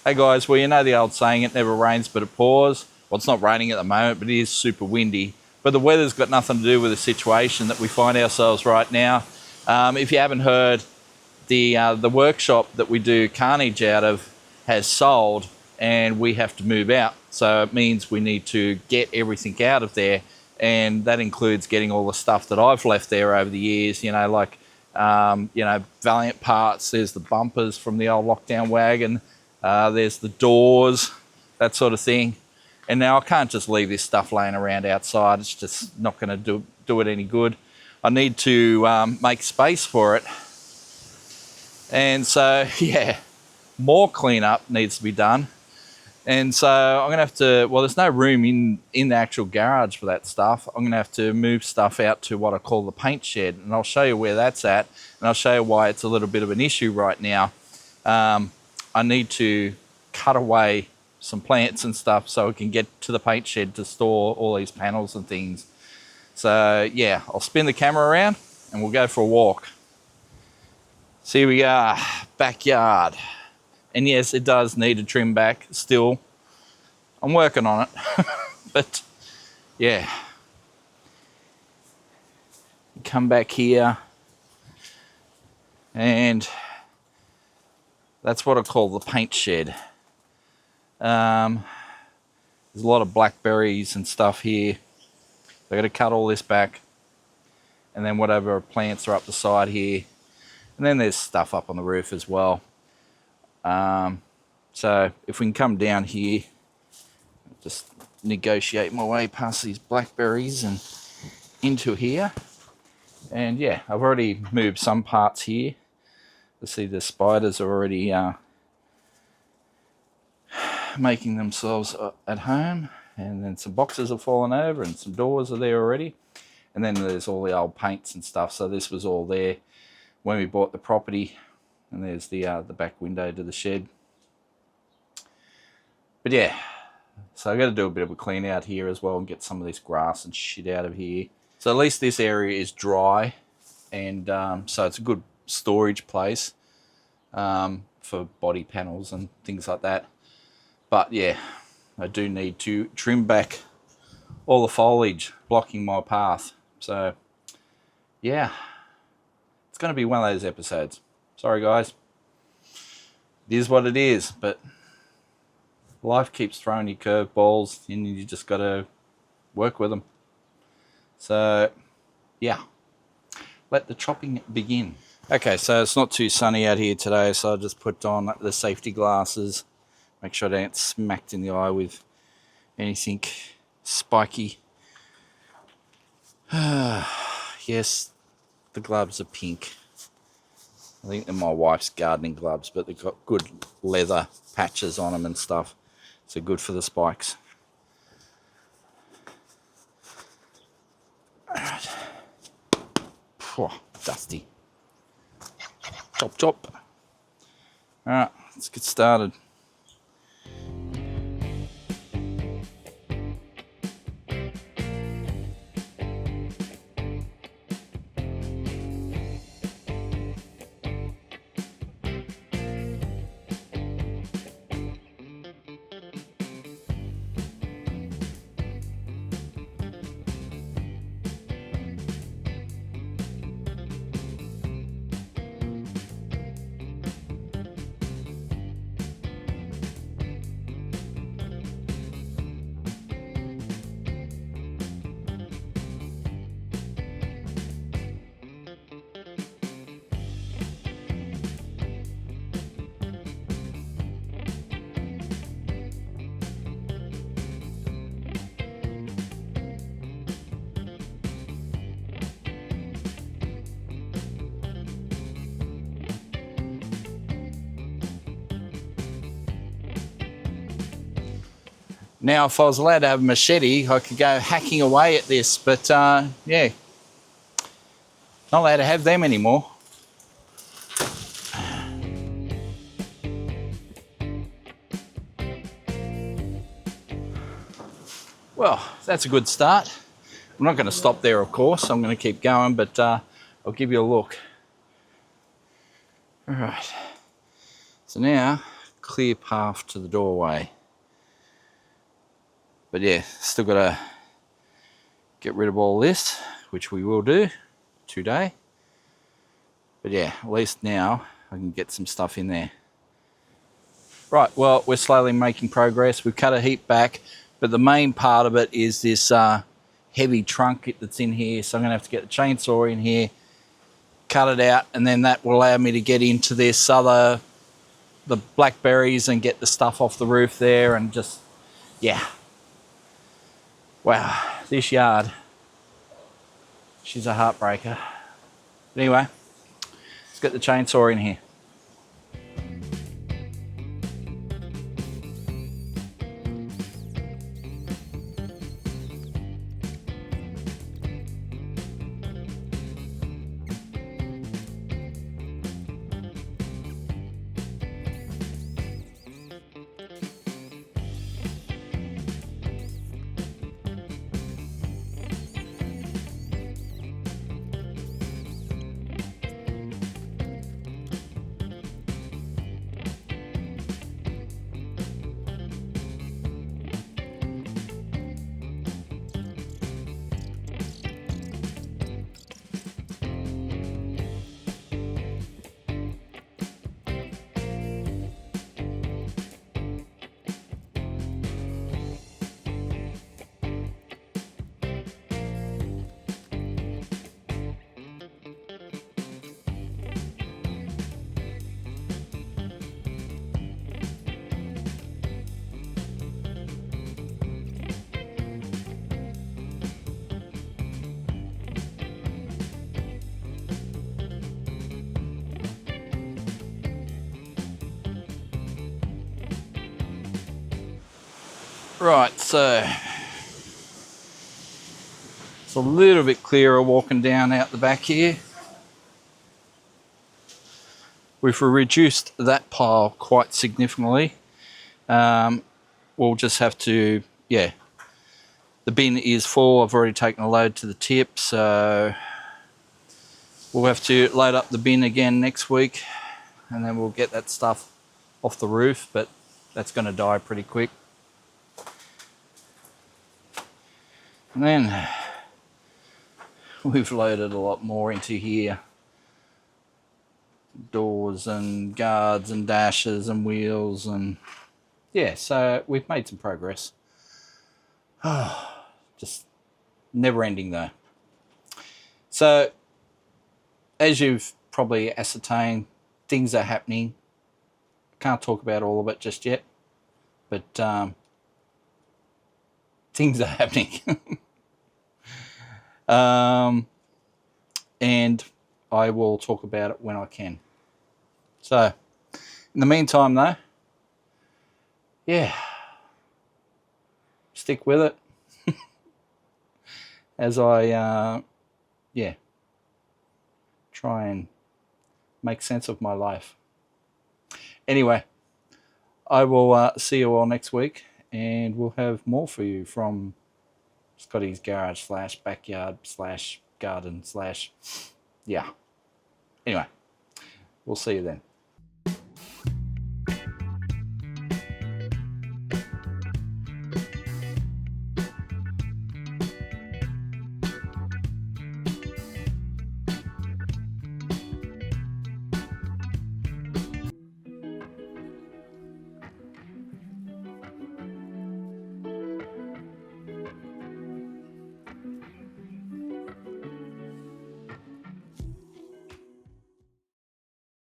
Hey guys, well, you know the old saying, it never rains but it pours. Well, it's not raining at the moment, but it is super windy. But the weather's got nothing to do with the situation that we find ourselves right now. If you haven't heard, the workshop that we do carnage out of has sold and we have to move out. So it means we need to get everything out of there. And that includes getting all the stuff that I've left there over the years, you know, like, Valiant parts. There's the bumpers from the old lockdown wagon. There's the doors, that sort of thing. And now I can't just leave this stuff laying around outside. It's just not going to do it any good. I need to make space for it. And so, yeah, more cleanup needs to be done. And so I'm going to have to, well, there's no room in the actual garage for that stuff. I'm going to have to move stuff out to what I call the paint shed. And I'll show you where that's at. And I'll show you why it's a little bit of an issue right now. I need to cut away some plants and stuff so I can get to the paint shed to store all these panels and things. So yeah, I'll spin the camera around and we'll go for a walk. So here we are, backyard. And yes, it does need a trim back still. I'm working on it. But yeah. Come back here. And that's what I call the paint shed. There's a lot of blackberries and stuff here. I've got to cut all this back. And then whatever plants are up the side here. And then there's stuff up on the roof as well. So if we can come down here, just negotiate my way past these blackberries and into here. And yeah, I've already moved some parts here. You see the spiders are already making themselves at home. And then some boxes have fallen over and some doors are there already. And then there's all the old paints and stuff. So this was all there when we bought the property. And there's the back window to the shed. But yeah, so I've got to do a bit of a clean out here as well and get some of this grass and shit out of here. So at least this area is dry, and so it's a good storage place for body panels and things like that. But yeah, I do need to trim back all the foliage blocking my path. So yeah, it's going to be one of those episodes. Sorry guys, it is what it is, but life keeps throwing you curveballs and you just got to work with them. So yeah, let the chopping begin. Okay, so it's not too sunny out here today, so I just put on the safety glasses, make sure I don't get smacked in the eye with anything spiky. Yes, the gloves are pink. I think they're my wife's gardening gloves, but they've got good leather patches on them and stuff. So good for the spikes. Alright. Dusty. Chop, chop. Alright, let's get started. Now, if I was allowed to have a machete, I could go hacking away at this, but yeah, not allowed to have them anymore. Well, that's a good start. I'm not going to stop there, of course. I'm going to keep going, but I'll give you a look. All right. So now, clear path to the doorway. But yeah, still got to get rid of all this, which we will do today. But yeah, at least now I can get some stuff in there. Right, well, we're slowly making progress. We've cut a heap back, but the main part of it is this heavy trunk that's in here. So I'm going to have to get the chainsaw in here, cut it out, and then that will allow me to get into this the blackberries and get the stuff off the roof there, and just, yeah. Wow, this yard, she's a heartbreaker. But anyway, let's get the chainsaw in here. Right, so it's a little bit clearer walking down out the back here. We've reduced that pile quite significantly. We'll just have to, yeah, the bin is full. I've already taken a load to the tip, so we'll have to load up the bin again next week, and then we'll get that stuff off the roof, but that's going to die pretty quick. And then we've loaded a lot more into here. Doors and guards and dashes and wheels, and yeah, so we've made some progress. Just never ending though. So as you've probably ascertained, things are happening. Can't talk about all of it just yet, but things are happening. And I will talk about it when I can. So, in the meantime though, yeah, stick with it as I, yeah, try and make sense of my life. Anyway, I will see you all next week, and we'll have more for you from Scotty's garage / backyard / garden / yeah. Anyway, we'll see you then.